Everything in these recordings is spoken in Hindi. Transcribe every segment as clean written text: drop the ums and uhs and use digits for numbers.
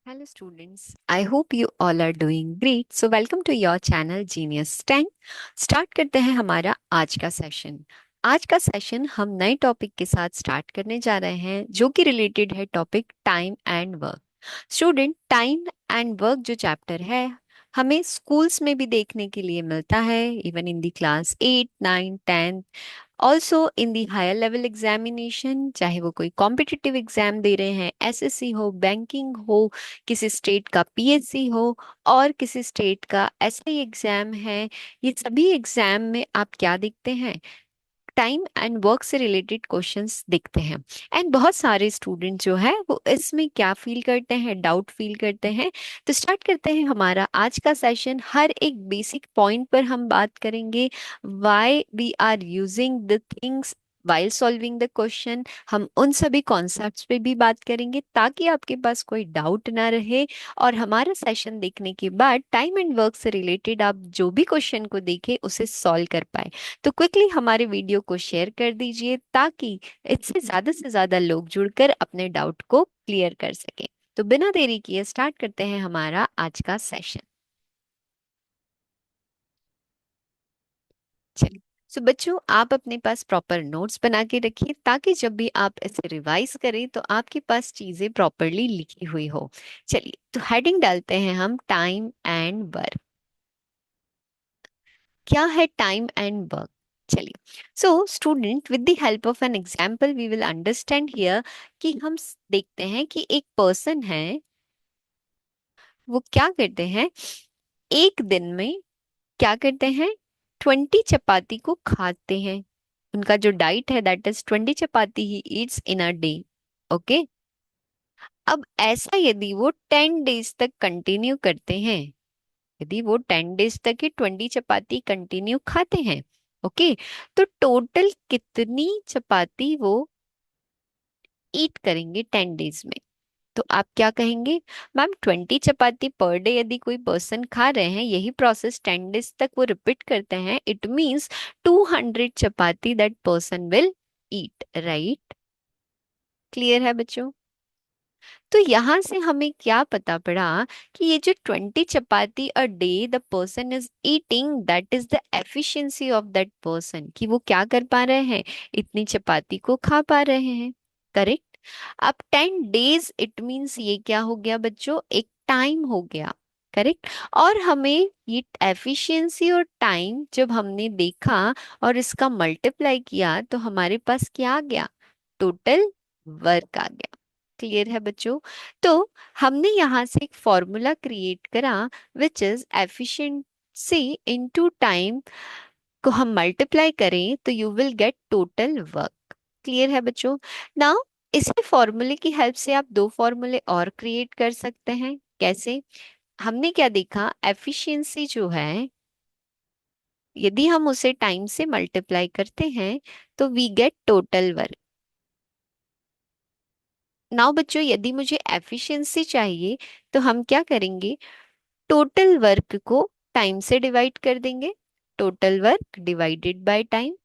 Hello students, I hope you all are doing great. So welcome to your channel Genius 10. Start करते हैं हमारा आज का सेशन। आज का सेशन हम नए टॉपिक के साथ स्टार्ट करने जा रहे हैं जो कि रिलेटेड है topic time and work. Student, time and work जो चैप्टर है हमें स्कूल्स में भी देखने के लिए मिलता है, even in the class 8, 9, 10, also in the higher level examination. चाहे वो कोई कॉम्पिटिटिव एग्जाम दे रहे हैं, एसएससी हो, बैंकिंग हो, किसी स्टेट का पीएससी हो और किसी स्टेट का एसआई एग्जाम है, ये सभी एग्जाम में आप क्या देखते हैं? टाइम एंड वर्क से रिलेटेड क्वेश्चंस दिखते हैं। एंड बहुत सारे स्टूडेंट जो है वो इसमें क्या फील करते हैं, डाउट फील करते हैं। तो स्टार्ट करते हैं हमारा आज का सेशन। हर एक बेसिक पॉइंट पर हम बात करेंगे। Why we are using the things while solving the question, हम उन सभी कॉन्सेप्ट्स पे भी बात करेंगे ताकि आपके पास कोई डाउट ना रहे। और हमारा सेशन देखने के बाद टाइम एंड वर्क से रिलेटेड आप जो भी क्वेश्चन को देखें उसे सॉल्व कर पाए। तो क्विकली हमारे वीडियो को शेयर कर दीजिए ताकि इससे से ज्यादा लोग जुड़कर अपने डाउट को क्लियर कर सके। तो बिना देरी किए स्टार्ट करते हैं हमारा आज का सेशन। चलिए, सो बच्चों, आप अपने पास प्रॉपर नोट्स बना के रखिए ताकि जब भी आप इसे रिवाइज करें तो आपके पास चीजें प्रॉपरली लिखी हुई हो। चलिए, तो हेडिंग डालते हैं हम टाइम एंड वर्क। क्या है टाइम एंड वर्क? चलिए, so student, with the help of an example we will understand here कि हम देखते हैं कि एक पर्सन है, वो क्या करते हैं, एक दिन में क्या करते हैं, 20 चपाती को खाते हैं। उनका जो डाइट है that is 20 chapati he eats in a day. Okay, अब ऐसा यदि वो 10 डेज तक कंटिन्यू करते हैं, यदि वो 10 डेज तक ही 20 चपाती कंटिन्यू खाते हैं, ओके, तो टोटल कितनी चपाती वो ईट करेंगे 10 डेज में? तो आप क्या कहेंगे? मैम, 20 चपाती पर डे यदि कोई पर्सन खा रहे हैं, यही प्रोसेस 10 डेज तक वो रिपीट करते हैं, it means 200 chapati that person will eat, right? Clear है बच्चों? तो यहां से हमें क्या पता पड़ा कि ये जो 20 chapati a day the person is eating, that is the efficiency of that person, कि वो क्या कर पा रहे हैं, इतनी चपाती को खा पा रहे हैं। करेक्ट। अब 10 डेज इट मीन्स ये क्या हो गया बच्चों, एक टाइम हो गया। करेक्ट। और हमें ये एफिशिएंसी और टाइम जब हमने देखा और इसका मल्टीप्लाई किया तो हमारे पास क्या आ गया, टोटल वर्क आ गया। क्लियर है बच्चों? तो हमने यहां से एक फॉर्मूला क्रिएट करा which is efficiency into time, को हम मल्टीप्लाई करें तो you will gate total work. Clear है बच्चों? नाउ इसी फॉर्मूले की हेल्प से आप दो फॉर्मूले और क्रिएट कर सकते हैं। कैसे? हमने क्या देखा, एफिशिएंसी जो है यदि हम उसे टाइम से मल्टीप्लाई करते हैं तो we get total work. Now बच्चों, यदि मुझे एफिशिएंसी चाहिए तो हम क्या करेंगे, टोटल वर्क को टाइम से डिवाइड कर देंगे। Total work divided by time,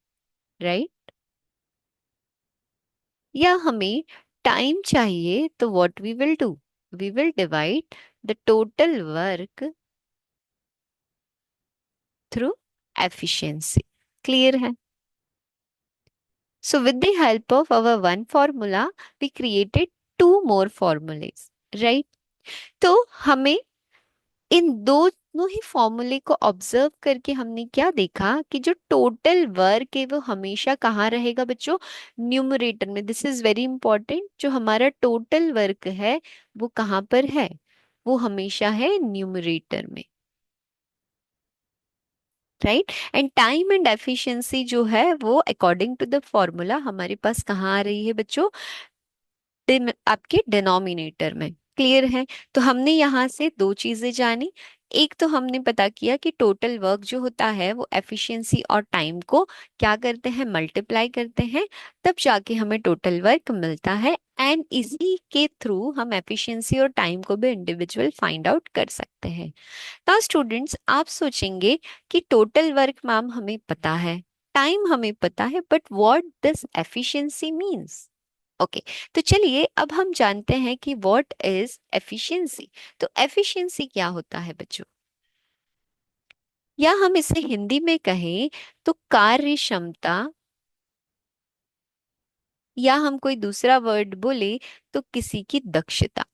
right? या हमें टाइम चाहिए तो what we will do, we will divide the total work through efficiency. Clear है? So with the help of our one formula, we created two more formulas, right? तो हमें इन दोनों ही फॉर्मूले को ऑब्जर्व करके हमने क्या देखा कि जो टोटल वर्क है वो हमेशा कहाँ रहेगा बच्चों, न्यूमरेटर में। This is very important. जो हमारा टोटल वर्क है वो कहाँ पर है, वो हमेशा है न्यूमरेटर में, right? And time and efficiency जो है वो अकॉर्डिंग टू द फॉर्मूला हमारे पास कहाँ आ रही है बच्चों, आपके डिनोमिनेटर में। क्लियर है? तो हमने यहाँ से दो चीजें जानी। एक तो हमने पता किया कि टोटल वर्क जो होता है वो एफिशिएंसी और टाइम को क्या करते हैं, मल्टीप्लाई करते हैं, तब जाके हमें टोटल वर्क मिलता है। एंड इसी के थ्रू हम एफिशिएंसी और टाइम को भी इंडिविजुअल फाइंड आउट कर सकते हैं। तो स्टूडेंट्स, आप सोचेंगे कि टोटल वर्क मैम हमें पता है, टाइम हमें पता है, but what this efficiency means? Okay. तो चलिए अब हम जानते हैं कि व्हाट इज एफिशिएंसी। तो एफिशिएंसी क्या होता है बच्चों, या हम इसे हिंदी में कहें तो कार्य क्षमता, या हम कोई दूसरा वर्ड बोले तो किसी की दक्षता।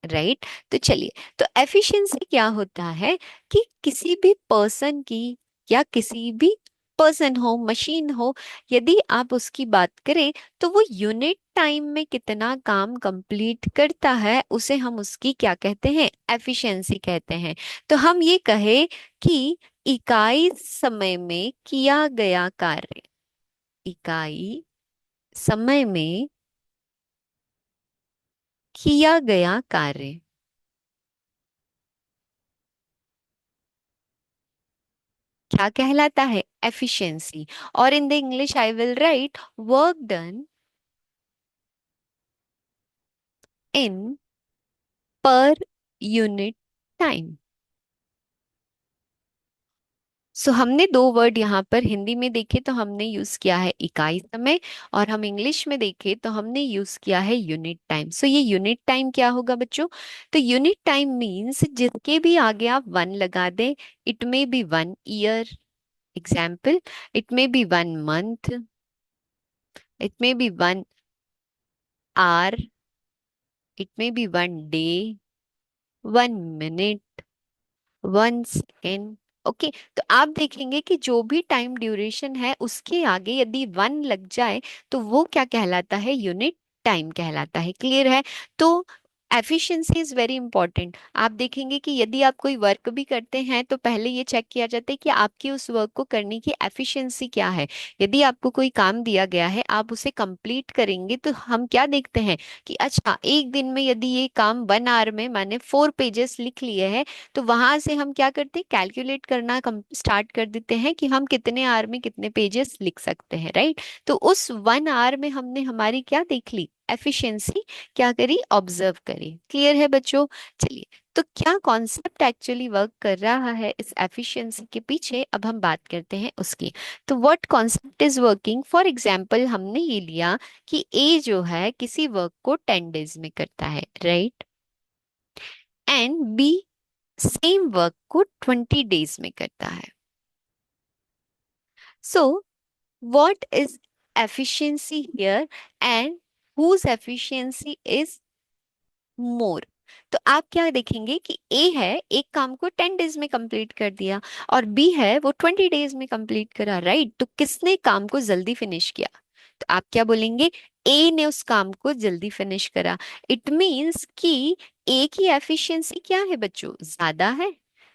राइट। तो चलिए, तो एफिशिएंसी क्या होता है कि किसी भी पर्सन की, या किसी भी पर्सन हो, मशीन हो, यदि आप उसकी बात करें तो वो यूनिट टाइम में कितना काम कंप्लीट करता है, उसे हम उसकी क्या कहते हैं, एफिशिएंसी कहते हैं। तो हम ये कहे कि इकाई समय में किया गया कार्य, इकाई समय में किया गया कार्य क्या कहलाता है, एफिशिएंसी। और in the English I will write work done in per unit time. सो हमने दो वर्ड यहाँ पर हिंदी में देखे तो हमने यूज किया है इकाई समय, और हम इंग्लिश में देखे तो हमने यूज किया है यूनिट टाइम। सो ये यूनिट टाइम क्या होगा बच्चों, तो यूनिट टाइम मीन्स जिसके भी आगे आप वन लगा दें, it may be 1 year, example, it may be 1 month, it may be 1 hour, it may be 1 day, 1 minute, 1 second. Okay. तो आप देखेंगे कि जो भी टाइम ड्यूरेशन है उसके आगे यदि वन लग जाए तो वो क्या कहलाता है, यूनिट टाइम कहलाता है। क्लियर है। तो एफिशिएंसी इज वेरी इंपॉर्टेंट। आप देखेंगे कि यदि आप कोई वर्क भी करते हैं तो पहले ये चेक किया जाता है कि आपकी उस वर्क को करने की एफिशिएंसी क्या है। यदि आपको कोई काम दिया गया है, आप उसे कंप्लीट करेंगे, तो हम क्या देखते हैं कि अच्छा एक दिन में यदि ये काम 1 आवर में मैंने 4 पेजेस लिख लिए हैं, तो वहां से हम क्या करते हैं, कैलकुलेट करना स्टार्ट कर देते हैं कि हम कितने आवर में कितने पेजेस लिख सकते हैं। राइट। तो उस 1 आवर में हमने हमारी क्या देख ली, एफिशिएंसी क्या करी, ऑब्जर्व करी। क्लियर है बच्चों। चलिए, तो क्या कॉन्सेप्ट एक्चुअली वर्क कर रहा है इस एफिशिएंसी के पीछे, अब हम बात करते हैं उसकी। तो what concept is working, for example हमने ये लिया कि ए जो है किसी वर्क को 10 डेज में करता है, right, and B same work को 20 डेज में करता है। So what is efficiency here, and whose efficiency is more. तो आप क्या देखेंगे कि ए है, एक काम को 10 डेज में कंप्लीट कर दिया, और बी है वो 20 डेज में कंप्लीट करा। राइट। तो किसने काम को जल्दी फिनिश किया, तो आप क्या बोलेंगे, ए ने उस काम को जल्दी फिनिश करा। इट मीन्स कि ए की एफिशिएंसी क्या है बच्चों, ज्यादा है।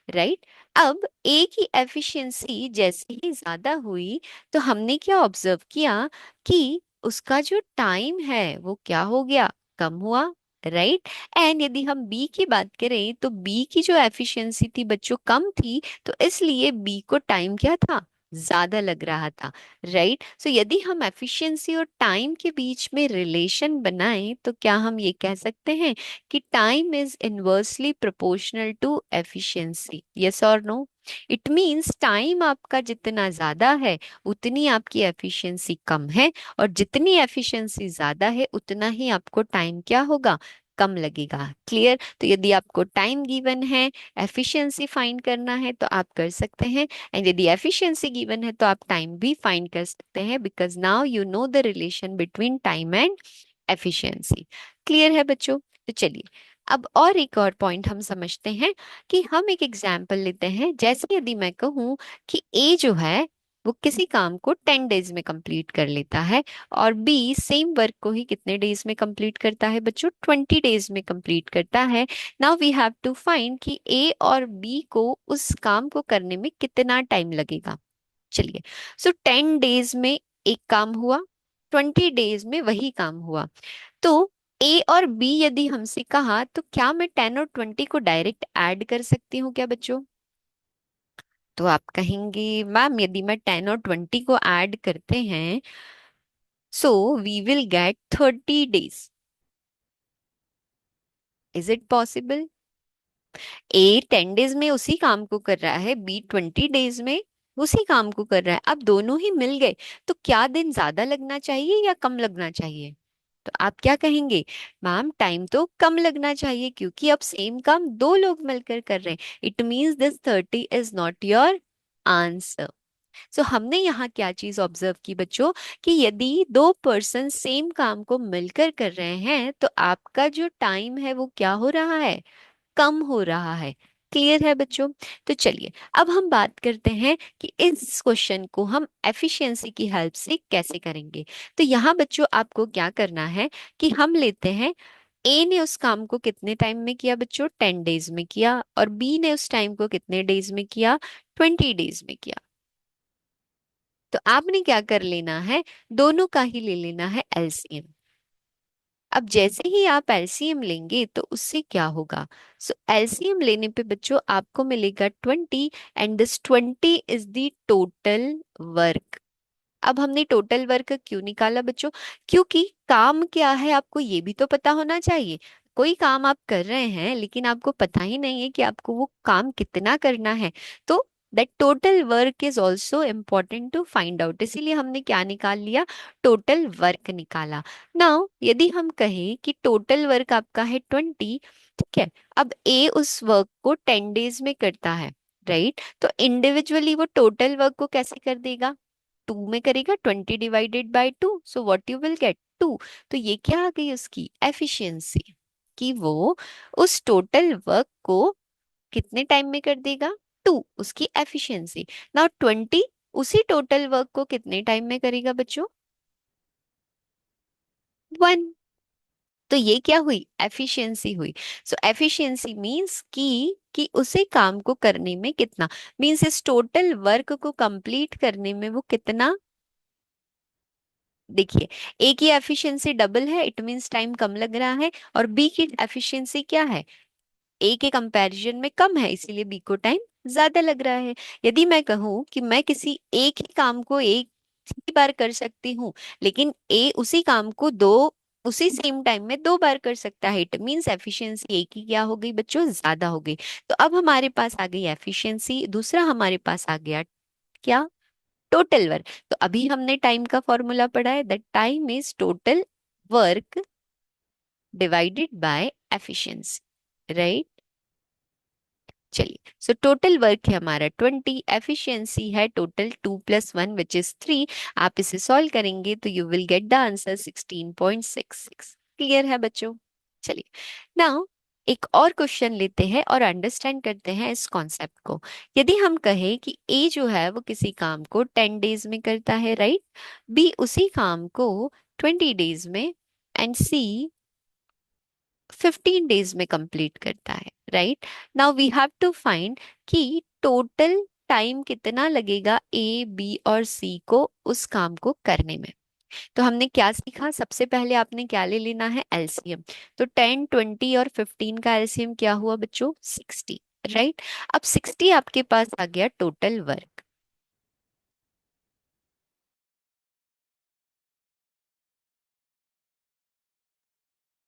राइट। अब ए की एफिशिएंसी जैसे ही ज्यादा हुई तो हमने क्या ऑब्जर्व किया कि उसका जो टाइम है वो क्या हो गया, कम हुआ। राइट। एंड यदि हम बी की बात करें तो बी की जो एफिशिएंसी थी बच्चों कम थी, तो इसलिए बी को टाइम क्या था, ज्यादा लग रहा था। राइट। सो यदि हम एफिशिएंसी और टाइम के बीच में रिलेशन बनाएं तो क्या हम ये कह सकते हैं कि time is inversely proportional to efficiency, yes और नो। इट मीन्स टाइम आपका जितना ज्यादा है उतनी आपकी एफिशिएंसी कम है, और जितनी एफिशिएंसी ज्यादा है उतना ही आपको टाइम क्या होगा, कम लगेगा। क्लियर। तो यदि आपको टाइम गिवन है, एफिशिएंसी फाइंड करना है तो आप कर सकते हैं, एंड यदि एफिशिएंसी गिवन है तो आप टाइम भी फाइंड कर सकते हैं, because now you know the relation between time and efficiency. Clear है बच्चों। तो चलिए, अब और एक और पॉइंट हम समझते हैं कि हम एक एग्जाम्पल लेते हैं। जैसे यदि मैं कहूँ कि ए जो है वो किसी काम को 10 डेज में कंप्लीट कर लेता है, और बी सेम वर्क को ही कितने डेज में कंप्लीट करता है बच्चों, 20 डेज में कंप्लीट करता है। Now we have to find कि ए और बी को उस काम को करने में कितना टाइम लगेगा। चलिए, सो 10 डेज में एक काम हुआ, 20 डेज में वही काम हुआ। तो ए और बी यदि हमसे कहा तो क्या मैं 10 और 20 को डायरेक्ट ऐड कर सकती हूँ क्या बच्चों। तो आप कहेंगे मैम यदि मैं 10 और 20 को ऐड करते हैं so we will get 30 days. Is it possible, A 10 days में उसी काम को कर रहा है, बी 20 डेज में, उसी काम को कर रहा है। अब दोनों ही मिल गए तो क्या दिन ज्यादा लगना चाहिए या कम लगना चाहिए? तो आप क्या कहेंगे? मैम टाइम तो कम लगना चाहिए क्योंकि अब सेम काम दो लोग मिलकर कर रहे हैं। It means this 30 is not your answer. So हमने यहाँ क्या चीज ऑब्जर्व की बच्चों, कि यदि दो पर्सन सेम काम को मिलकर कर रहे हैं तो आपका जो टाइम है वो क्या हो रहा है? कम हो रहा है। क्लियर है बच्चों? तो चलिए अब हम बात करते हैं कि इस क्वेश्चन को हम एफिशिएंसी की हेल्प से कैसे करेंगे। तो यहाँ बच्चों आपको क्या करना है कि हम लेते हैं ए ने उस काम को कितने टाइम में किया बच्चों? 10 डेज में किया। और बी ने उस टाइम को कितने डेज में किया? 20 डेज में किया। तो आपने क्या कर लेना है? दोनों का ही ले लेना है एलसीएम। अब जैसे ही आप एलसीएम लेंगे तो उससे क्या होगा? सो एलसीएम लेने पे बच्चों आपको मिलेगा 20 and this 20 is the total work. अब हमने टोटल वर्क क्यों निकाला बच्चों? क्योंकि काम क्या है आपको ये भी तो पता होना चाहिए। कोई काम आप कर रहे हैं लेकिन आपको पता ही नहीं है कि आपको वो काम कितना करना है। तो that total work is also important to find out, इसीलिए हमने क्या निकाल लिया? टोटल वर्क निकाला। नाउ यदि हम कहें कि टोटल वर्क आपका है 20, ठीक है, अब ए उस वर्क को 10 डेज में करता है, राइट? तो इंडिविजुअली वो टोटल वर्क को कैसे कर देगा? 2 में करेगा, 20 divided by 2, so what you will gate? 2। तो ये क्या आ गई उसकी एफिशिएंसी, कि वो उस टोटल वर्क को कितने टाइम में कर देगा? 2, उसकी एफिशिएंसी। नाउ 20 उसी टोटल वर्क को कितने टाइम में करेगा बच्चों? 1। तो ये क्या हुई? एफिशिएंसी हुई। सो एफिशिएंसी मींस कि उसे काम को करने में कितना, मींस इस टोटल वर्क को कंप्लीट करने में वो कितना। देखिए, ए की एफिशिएंसी डबल है, इट मींस टाइम कम लग रहा है। और बी की एफिशिएंसी क्या है? ए के कंपैरिजन में कम है, इसीलिए बी को टाइम ज्यादा लग रहा है। यदि मैं कहूं कि मैं किसी एक ही काम को एक ही बार कर सकती हूँ, लेकिन ए उसी काम को दो उसी सेम टाइम में दो बार कर सकता है, इट मींस एफिशिएंसी ए की क्या हो गई बच्चों? ज्यादा हो गई। तो अब हमारे पास आ गई एफिशिएंसी, दूसरा हमारे पास आ गया क्या? Total work. तो अभी हमने टाइम का फॉर्मूला पढ़ा है, that time is total work divided bye efficiency, right? चलिए, सो टोटल वर्क है हमारा 20, एफिशिएंसी है टोटल 2 + 1 विच इज 3। आप इसे सॉल्व करेंगे तो you will get the answer 16.66। Clear है बच्चों? चलिए नाउ एक और क्वेश्चन लेते हैं और अंडरस्टैंड करते हैं इस कॉन्सेप्ट को। यदि हम कहें कि ए जो है वो किसी काम को 10 डेज में करता है, राइट? बी उसी काम को 20 डेज में, एंड सी 15 डेज में कंप्लीट करता है, right? Now we have to find कि टोटल टाइम कितना लगेगा ए बी और सी को उस काम को करने में। तो हमने क्या सीखा? सबसे पहले आपने क्या ले लेना है? एलसीएम। तो 10, 20 और 15 का एलसीएम क्या हुआ बच्चों? 60, राइट? अब 60 आपके पास आ गया टोटल वर्क।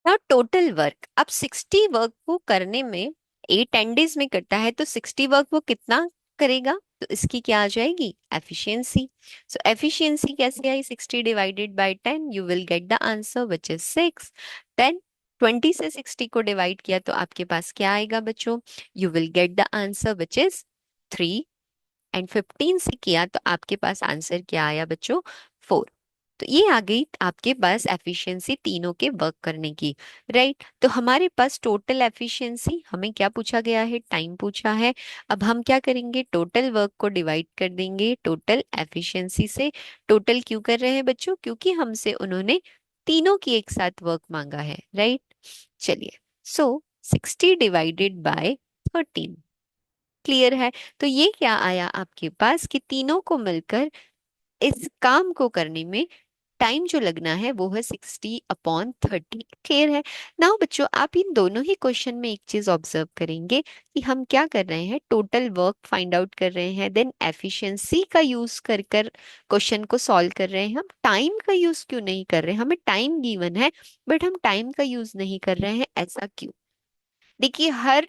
ना टोटल वर्क, अब 60 वर्क को करने में ए 10 डेज में करता है तो 60 वर्क वो कितना करेगा? तो इसकी क्या आ जाएगी? एफिशिएंसी। सो एफिशिएंसी कैसे आई? 60 divided by 10, you will get the answer which is 6। Then 20 से 60 को डिवाइड किया तो आपके पास क्या आएगा बच्चों? You will get the answer which is 3। And 15 से किया तो आपके पास आंसर क्या आया बच्चों? 4। तो ये आ गई आपके पास एफिशिएंसी तीनों के वर्क करने की, राइट? तो हमारे पास टोटल एफिशिएंसी, हमें क्या पूछा गया है? टाइम पूछा है। अब हम क्या करेंगे? टोटल वर्क को डिवाइड कर देंगे टोटल एफिशिएंसी से। टोटल क्यों कर रहे हैं बच्चों? क्योंकि हमसे उन्होंने तीनों की एक साथ वर्क मांगा है, राइट? चलिए, सो 60 डिवाइडेड बाय 13। क्लियर है? तो ये क्या आया आपके पास कि तीनों को मिलकर इस काम को करने में टाइम जो लगना है वो है 60/30। क्लियर है? नाउ बच्चों आप इन दोनों ही क्वेश्चन में एक चीज ऑब्जर्व करेंगे कि हम क्या कर रहे हैं? टोटल वर्क फाइंड आउट कर रहे हैं, देन एफिशिएंसी का यूज कर कर क्वेश्चन को सॉल्व कर रहे हैं। हम टाइम का यूज क्यों नहीं कर रहे? हमें टाइम गिवन है बट हम टाइम का यूज नहीं कर रहे हैं, ऐसा क्यों? देखिए, हर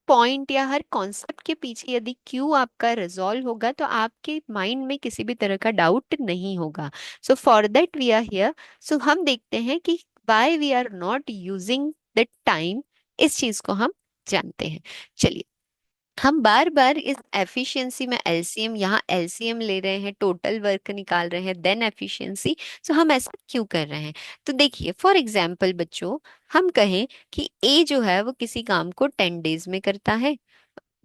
पॉइंट या हर कॉन्सेप्ट के पीछे यदि क्यों आपका रिजॉल्व होगा तो आपके माइंड में किसी भी तरह का डाउट नहीं होगा। So for that we are here. So हम देखते हैं कि why we are not using the time, इस चीज को हम जानते हैं। चलिए, हम बार बार इस एफिशिएंसी में एलसीएम, यहाँ एलसीएम ले रहे हैं, टोटल वर्क निकाल रहे हैं, देन एफिशिएंसी। सो हम ऐसा क्यों कर रहे हैं? तो देखिए, फॉर एग्जाम्पल बच्चों, हम कहें कि ए जो है वो किसी काम को 10 डेज में करता है,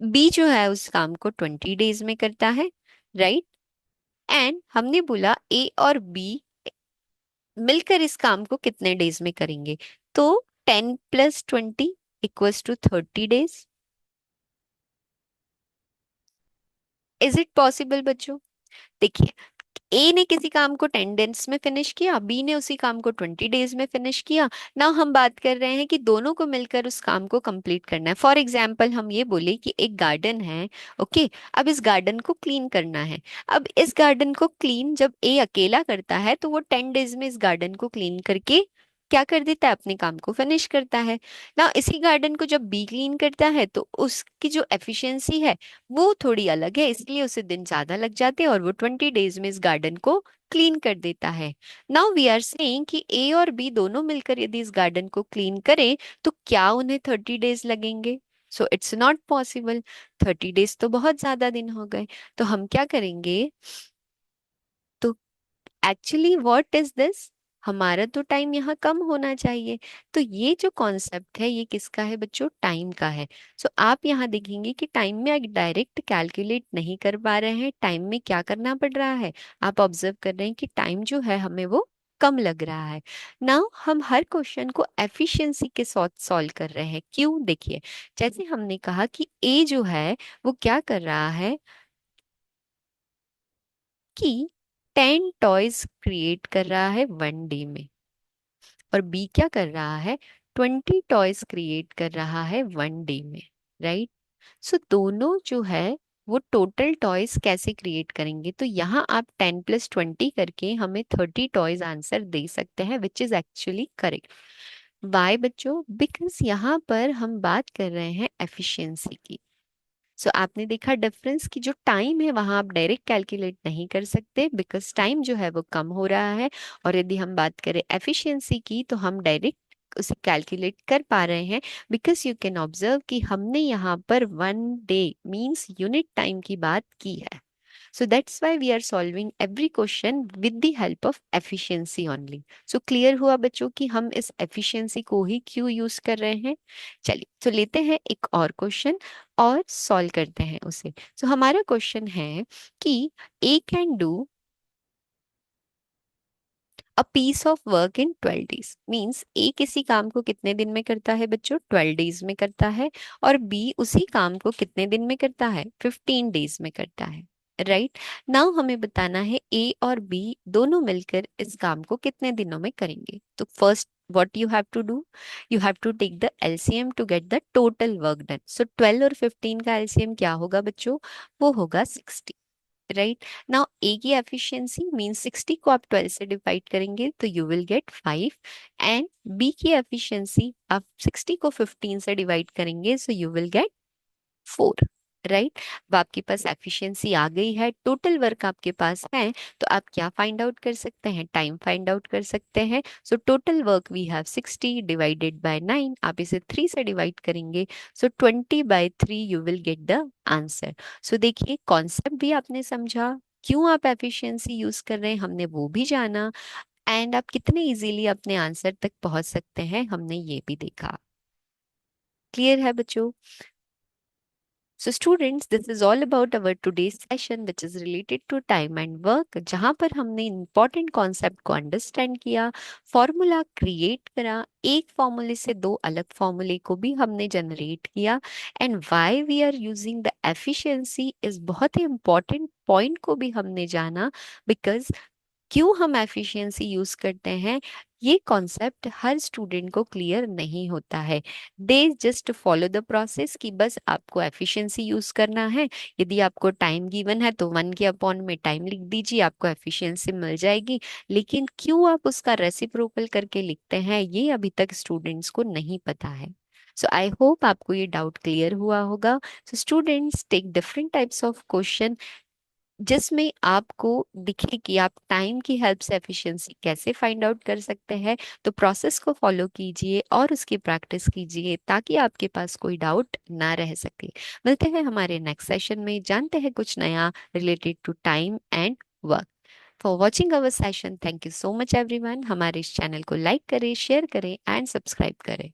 बी जो है उस काम को 20 डेज में करता है, राइट? एंड हमने बोला ए और बी मिलकर इस काम को कितने डेज में करेंगे? तो 10 + 20 = 30 डेज। इज इट पॉसिबल बच्चों? देखिए, ए ने किसी काम को 10 डेज में फिनिश किया, बी ने उसी काम को 20 डेज में फिनिश किया। ना हम बात कर रहे हैं कि दोनों को मिलकर उस काम को कंप्लीट करना है। फॉर एग्जाम्पल हम ये बोले कि एक गार्डन है, ओके, अब इस गार्डन को क्लीन करना है। अब इस गार्डन को क्लीन जब ए अकेला करता है तो वो 10 डेज में इस गार्डन को क्लीन करके क्या कर देता है? अपने काम को फिनिश करता है। ना इसी गार्डन को जब बी क्लीन करता है तो उसकी जो एफिशिएंसी है वो थोड़ी अलग है, इसलिए उसे दिन ज्यादा लग जाते हैं और वो 20 डेज में इस गार्डन को क्लीन कर देता है। नाउ वी आर सेइंग कि ए और बी दोनों मिलकर यदि इस गार्डन को क्लीन करें तो क्या उन्हें 30 डेज लगेंगे? So it's not possible. 30 days तो बहुत ज्यादा दिन हो गए। तो हम क्या करेंगे? तो एक्चुअली व्हाट इज दिस? हमारा तो टाइम यहाँ कम होना चाहिए। तो ये जो कॉन्सेप्ट है ये किसका है बच्चों? टाइम का है। सो आप यहाँ देखेंगे कि टाइम में डायरेक्ट कैलकुलेट नहीं कर पा रहे हैं। टाइम में क्या करना पड़ रहा है? आप ऑब्जर्व कर रहे हैं कि टाइम जो है हमें वो कम लग रहा है। नाउ हम हर क्वेश्चन को एफिशिएंसी के साथ सॉल्व कर रहे हैं। क्यों? देखिए, जैसे हमने कहा कि ए जो है वो क्या कर रहा है कि 10 टॉयज क्रिएट कर रहा है 1 डे में, और बी क्या कर रहा है? 20 टॉयज क्रिएट कर रहा है 1 डे में, राइट? सो दोनों जो है वो टोटल टॉयज कैसे क्रिएट करेंगे? तो यहाँ आप 10 + 20 करके हमें 30 टॉयज आंसर दे सकते हैं, which is actually correct. Why बच्चों? बिकॉज यहाँ पर हम बात कर रहे हैं एफिशिएंसी की। सो आपने देखा डिफरेंस कि जो टाइम है वहां आप डायरेक्ट कैलकुलेट नहीं कर सकते, बिकॉज टाइम जो है वो कम हो रहा है। और यदि हम बात करें एफिशिएंसी की तो हम डायरेक्ट उसे कैलकुलेट कर पा रहे हैं, बिकॉज यू कैन ऑब्जर्व कि हमने यहाँ पर 1 डे मींस यूनिट टाइम की बात की है। So that's why we are solving every question with the help of efficiency only. So clear हुआ बच्चों कि हम इस efficiency को ही क्यों यूज कर रहे हैं? चलिए, तो लेते हैं एक और क्वेश्चन और सॉल्व करते हैं उसे। So हमारा क्वेश्चन है कि A can do a piece of work in 12 days. Means A किसी काम को कितने दिन में करता है बच्चों? 12 डेज में करता है। और बी उसी काम को कितने दिन में करता है? 15 डेज में करता है, राइट? नाउ हमें बताना है ए और बी दोनों मिलकर इस काम को कितने दिनों में करेंगे। तो first what you have to do, you have to take the LCM to get the total work done. So 12 और 15 का LCM क्या होगा बच्चों? वो होगा 60, राइट? नाउ ए की एफिशिएंसी मींस 60 को आप 12 से डिवाइड करेंगे तो you will get 5। And B की एफिशिएंसी आप 60 को 15 से डिवाइड करेंगे so you will get 4, right? अब आपके पास एफिशिएंसी आ गई है, टोटल वर्क आपके पास है, तो आप क्या फाइंड आउट कर सकते हैं? टाइम फाइंड आउट कर सकते हैं। So total work we have 60 divided by 9, आप इसे 3 से डिवाइड करेंगे so 20/3 you will get the answer. So देखिए, कॉन्सेप्ट भी आपने समझा, क्यों आप एफिशिएंसी यूज कर रहे हैं हमने वो भी जाना, एंड आप कितने इजीली अपने आंसर तक पहुंच सकते हैं हमने ये भी देखा। क्लियर है बच्चों? So students, this is all about our today's session which is related to time and work, जहाँ पर हमने important concept को understand किया, फॉर्मूला क्रिएट करा, एक फॉर्मूले से दो अलग फॉर्मूले को भी हमने जनरेट किया, and why we are using the efficiency इस बहुत ही important पॉइंट को भी हमने जाना, बिकॉज क्यों हम एफिशिएंसी यूज करते हैं ये कॉन्सेप्ट हर स्टूडेंट को क्लियर नहीं होता है। They just follow the process कि बस आपको एफिशिएंसी यूज करना है, यदि आपको टाइम गिवन है तो 1 के अपॉन में टाइम लिख दीजिए, आपको एफिशिएंसी मिल जाएगी। लेकिन क्यों आप उसका रेसिप्रोकल करके लिखते हैं ये अभी तक स्टूडेंट्स को नहीं पता है। सो आई होप आपको ये डाउट क्लियर हुआ होगा। So students take different types of question जिसमें आपको दिखे कि आप टाइम की हेल्प से एफिशिएंसी कैसे फाइंड आउट कर सकते हैं। तो प्रोसेस को फॉलो कीजिए और उसकी प्रैक्टिस कीजिए ताकि आपके पास कोई डाउट ना रह सके। मिलते हैं हमारे नेक्स्ट सेशन में, जानते हैं कुछ नया related to time and work. For watching our session, thank you so much everyone. हमारे इस चैनल को लाइक करें, शेयर करें एंड सब्सक्राइब करें।